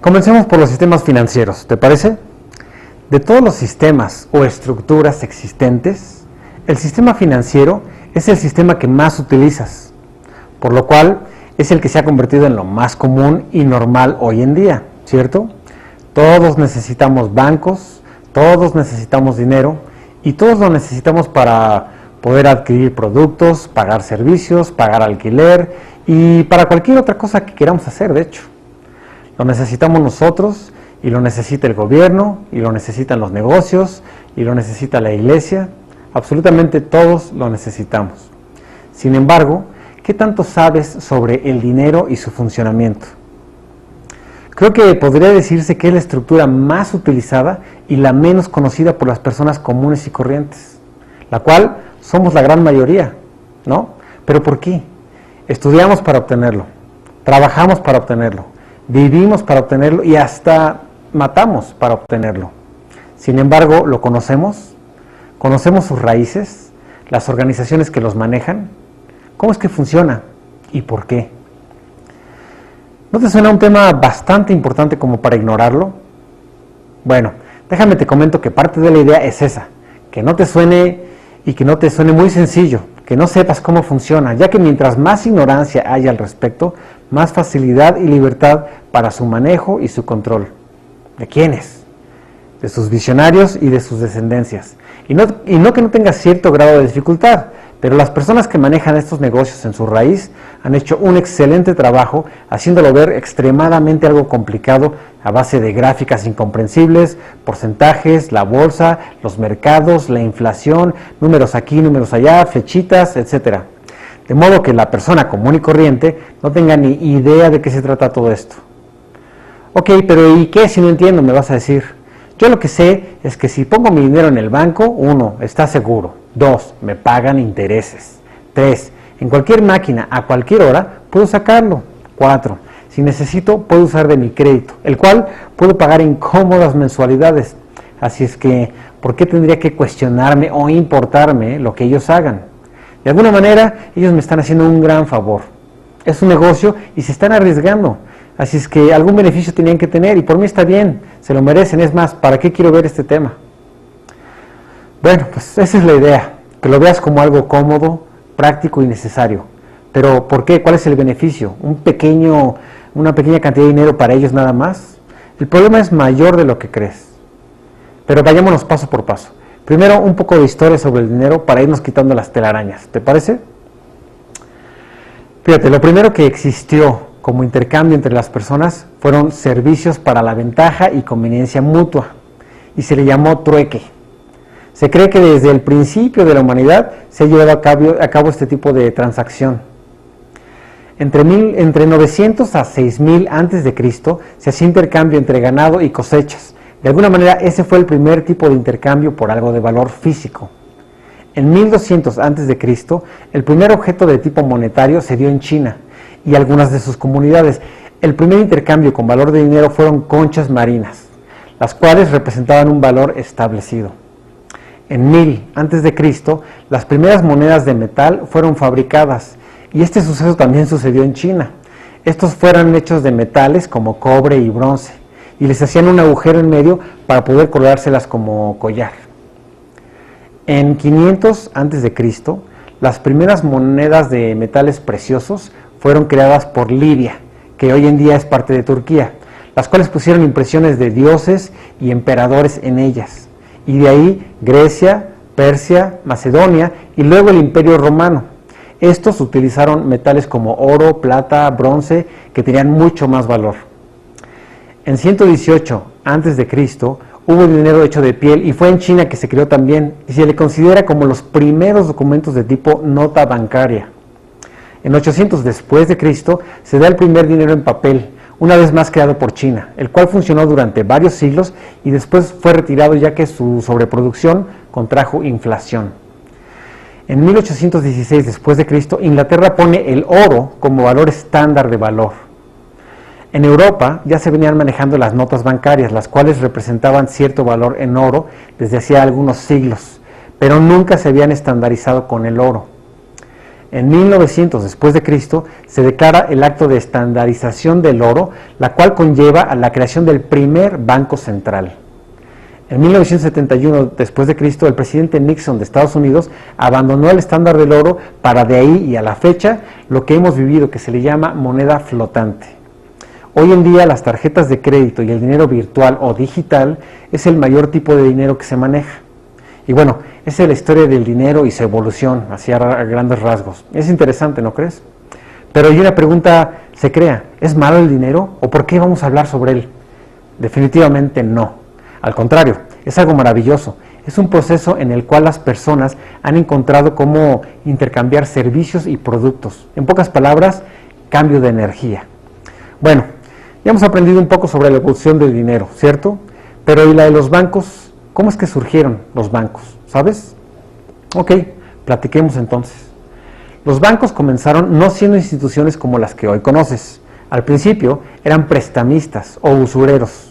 Comencemos por los sistemas financieros, ¿te parece? De todos los sistemas o estructuras existentes, el sistema financiero es el sistema que más utilizas, por lo cual es el que se ha convertido en lo más común y normal hoy en día, ¿cierto? Todos necesitamos bancos, todos necesitamos dinero y todos lo necesitamos para poder adquirir productos, pagar servicios, pagar alquiler y para cualquier otra cosa que queramos hacer, de hecho. Lo necesitamos nosotros y lo necesita el gobierno y lo necesitan los negocios y lo necesita la iglesia. Absolutamente todos lo necesitamos. Sin embargo, ¿qué tanto sabes sobre el dinero y su funcionamiento? Creo que podría decirse que es la estructura más utilizada y la menos conocida por las personas comunes y corrientes, la cual somos la gran mayoría, ¿no? ¿Pero por qué? Estudiamos para obtenerlo, trabajamos para obtenerlo, vivimos para obtenerlo y hasta matamos para obtenerlo. Sin embargo, ¿lo conocemos? ¿Conocemos sus raíces? ¿Las organizaciones que los manejan? ¿Cómo es que funciona? ¿Y por qué? ¿No te suena un tema bastante importante como para ignorarlo? Bueno, déjame te comento que parte de la idea es esa, que no te suene y que no te suene muy sencillo, que no sepas cómo funciona, ya que mientras más ignorancia haya al respecto, más facilidad y libertad para su manejo y su control. ¿De quiénes? De sus visionarios y de sus descendencias. Y no que no tenga cierto grado de dificultad, pero las personas que manejan estos negocios en su raíz han hecho un excelente trabajo haciéndolo ver extremadamente algo complicado a base de gráficas incomprensibles, porcentajes, la bolsa, los mercados, la inflación, números aquí, números allá, flechitas, etc. De modo que la persona común y corriente no tenga ni idea de qué se trata todo esto. Ok, pero ¿y qué si no entiendo? Me vas a decir. Yo lo que sé es que si pongo mi dinero en el banco, 1, está seguro. 2, me pagan intereses. 3, en cualquier máquina, a cualquier hora, puedo sacarlo. 4, si necesito, puedo usar de mi crédito, el cual puedo pagar en cómodas mensualidades. Así es que, ¿por qué tendría que cuestionarme o importarme lo que ellos hagan? De alguna manera, ellos me están haciendo un gran favor. Es un negocio y se están arriesgando. Así es que algún beneficio tenían que tener y por mí está bien, se lo merecen. Es más, ¿para qué quiero ver este tema? Bueno, pues esa es la idea, que lo veas como algo cómodo, práctico y necesario. Pero ¿por qué? ¿Cuál es el beneficio? ¿Una pequeña cantidad de dinero para ellos nada más? El problema es mayor de lo que crees. Pero vayámonos paso por paso. Primero, un poco de historia sobre el dinero para irnos quitando las telarañas. ¿Te parece? Fíjate, lo primero que existió como intercambio entre las personas fueron servicios para la ventaja y conveniencia mutua, y se le llamó trueque. Se cree que desde el principio de la humanidad se ha llevado a cabo este tipo de transacción. Entre 900 a 6000 a.C. se hacía intercambio entre ganado y cosechas. De alguna manera ese fue el primer tipo de intercambio por algo de valor físico. En 1200 a.C., el primer objeto de tipo monetario se dio en China y algunas de sus comunidades. El primer intercambio con valor de dinero fueron conchas marinas, las cuales representaban un valor establecido. En 1000 a.C., las primeras monedas de metal fueron fabricadas y este suceso también sucedió en China. Estos fueron hechos de metales como cobre y bronce y les hacían un agujero en medio para poder colgárselas como collar. En 500 a.C., las primeras monedas de metales preciosos fueron creadas por Libia, que hoy en día es parte de Turquía, las cuales pusieron impresiones de dioses y emperadores en ellas. Y de ahí Grecia, Persia, Macedonia y luego el Imperio Romano. Estos utilizaron metales como oro, plata, bronce, que tenían mucho más valor. En 118 a.C. hubo dinero hecho de piel y fue en China que se creó también y se le considera como los primeros documentos de tipo nota bancaria. En 800 después de Cristo se da el primer dinero en papel, una vez más creado por China, el cual funcionó durante varios siglos y después fue retirado ya que su sobreproducción contrajo inflación. En 1816 después de Cristo, Inglaterra pone el oro como valor estándar de valor. En Europa ya se venían manejando las notas bancarias, las cuales representaban cierto valor en oro desde hacía algunos siglos, pero nunca se habían estandarizado con el oro. en 1900 después de Cristo, se declara el acto de estandarización del oro, la cual conlleva a la creación del primer banco central. En 1971 después de Cristo, el presidente Nixon de Estados Unidos abandonó el estándar del oro para de ahí y a la fecha lo que hemos vivido, que se le llama moneda flotante. Hoy en día las tarjetas de crédito y el dinero virtual o digital es el mayor tipo de dinero que se maneja. Y bueno, esa es la historia del dinero y su evolución hacia grandes rasgos. Es interesante, ¿no crees? Pero hay una pregunta se crea, ¿es malo el dinero o por qué vamos a hablar sobre él? Definitivamente no. Al contrario, es algo maravilloso. Es un proceso en el cual las personas han encontrado cómo intercambiar servicios y productos. En pocas palabras, cambio de energía. Bueno, ya hemos aprendido un poco sobre la evolución del dinero, ¿cierto? Pero ¿y la de los bancos? ¿Cómo es que surgieron los bancos? ¿Sabes? Ok, platiquemos entonces. Los bancos comenzaron no siendo instituciones como las que hoy conoces. Al principio eran prestamistas o usureros,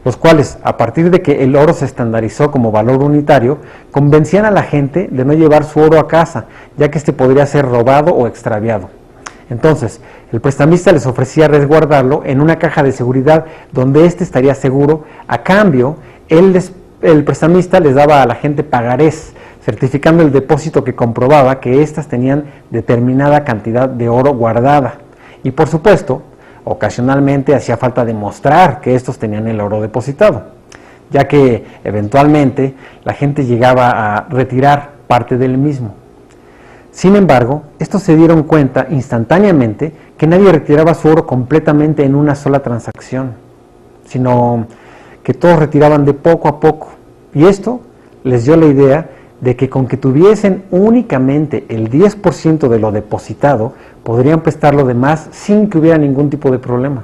los cuales, a partir de que el oro se estandarizó como valor unitario, convencían a la gente de no llevar su oro a casa, ya que este podría ser robado o extraviado. Entonces, el prestamista les ofrecía resguardarlo en una caja de seguridad donde éste estaría seguro. A cambio, el prestamista les daba a la gente pagarés, certificando el depósito que comprobaba que éstas tenían determinada cantidad de oro guardada. Y por supuesto, ocasionalmente hacía falta demostrar que estos tenían el oro depositado, ya que eventualmente la gente llegaba a retirar parte del mismo. Sin embargo, estos se dieron cuenta instantáneamente que nadie retiraba su oro completamente en una sola transacción, sino que todos retiraban de poco a poco. Y esto les dio la idea de que con que tuviesen únicamente el 10% de lo depositado, podrían prestar lo demás sin que hubiera ningún tipo de problema.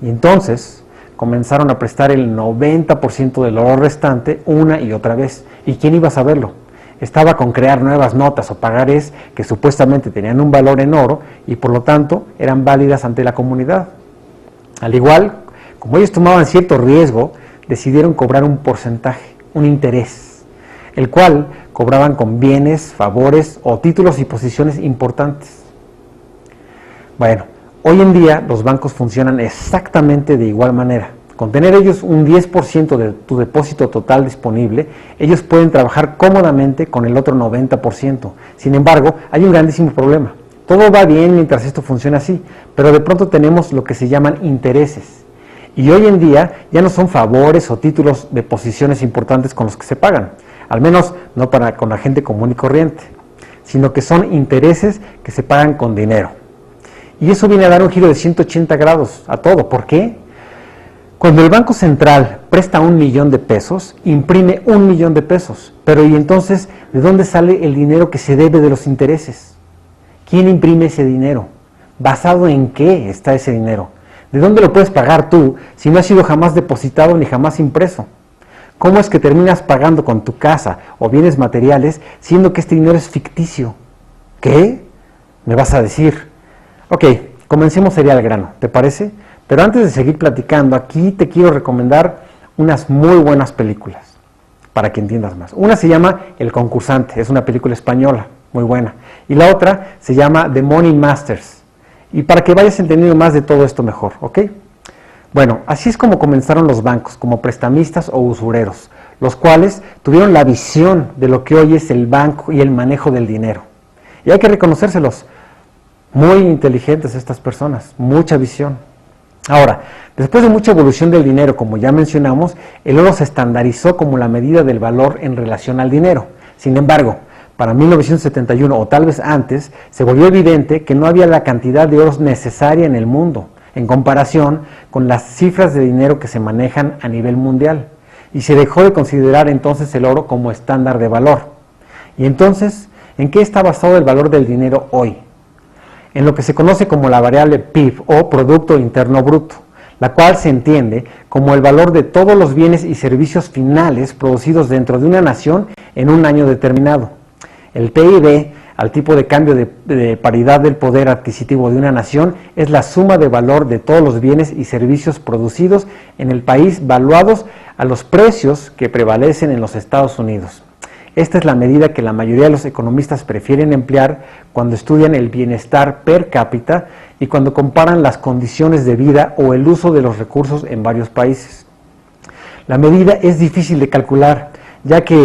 Y entonces comenzaron a prestar el 90% del oro restante una y otra vez. ¿Y quién iba a saberlo? Estaba con crear nuevas notas o pagarés que supuestamente tenían un valor en oro y por lo tanto eran válidas ante la comunidad. Al igual, como ellos tomaban cierto riesgo, decidieron cobrar un porcentaje, un interés, el cual cobraban con bienes, favores o títulos y posiciones importantes. Bueno, hoy en día los bancos funcionan exactamente de igual manera. Con tener ellos un 10% de tu depósito total disponible, ellos pueden trabajar cómodamente con el otro 90%. Sin embargo, hay un grandísimo problema. Todo va bien mientras esto funciona así, pero de pronto tenemos lo que se llaman intereses. Y hoy en día ya no son favores o títulos de posiciones importantes con los que se pagan, al menos no con la gente común y corriente, sino que son intereses que se pagan con dinero. Y eso viene a dar un giro de 180 grados a todo. ¿Por qué? Cuando el Banco Central presta 1 millón de pesos, imprime 1 millón de pesos. Pero ¿y entonces de dónde sale el dinero que se debe de los intereses? ¿Quién imprime ese dinero? ¿Basado en qué está ese dinero? ¿De dónde lo puedes pagar tú si no ha sido jamás depositado ni jamás impreso? ¿Cómo es que terminas pagando con tu casa o bienes materiales siendo que este dinero es ficticio? ¿Qué? ¿Me vas a decir? Ok, comencemos sería al grano, ¿te parece? Pero antes de seguir platicando, aquí te quiero recomendar unas muy buenas películas, para que entiendas más. Una se llama El Concursante, es una película española, muy buena. Y la otra se llama The Money Masters. Y para que vayas entendiendo más de todo esto mejor, ¿ok? Bueno, así es como comenzaron los bancos, como prestamistas o usureros, los cuales tuvieron la visión de lo que hoy es el banco y el manejo del dinero. Y hay que reconocérselos, muy inteligentes estas personas, mucha visión. Ahora, después de mucha evolución del dinero, como ya mencionamos, el oro se estandarizó como la medida del valor en relación al dinero. Sin embargo, para 1971 o tal vez antes, se volvió evidente que no había la cantidad de oro necesaria en el mundo, en comparación con las cifras de dinero que se manejan a nivel mundial. Y se dejó de considerar entonces el oro como estándar de valor. Y entonces, ¿en qué está basado el valor del dinero hoy? En lo que se conoce como la variable PIB o Producto Interno Bruto, la cual se entiende como el valor de todos los bienes y servicios finales producidos dentro de una nación en un año determinado. El PIB, al tipo de cambio de paridad del poder adquisitivo de una nación, es la suma de valor de todos los bienes y servicios producidos en el país valuados a los precios que prevalecen en los Estados Unidos. Esta es la medida que la mayoría de los economistas prefieren emplear cuando estudian el bienestar per cápita y cuando comparan las condiciones de vida o el uso de los recursos en varios países. La medida es difícil de calcular, ya que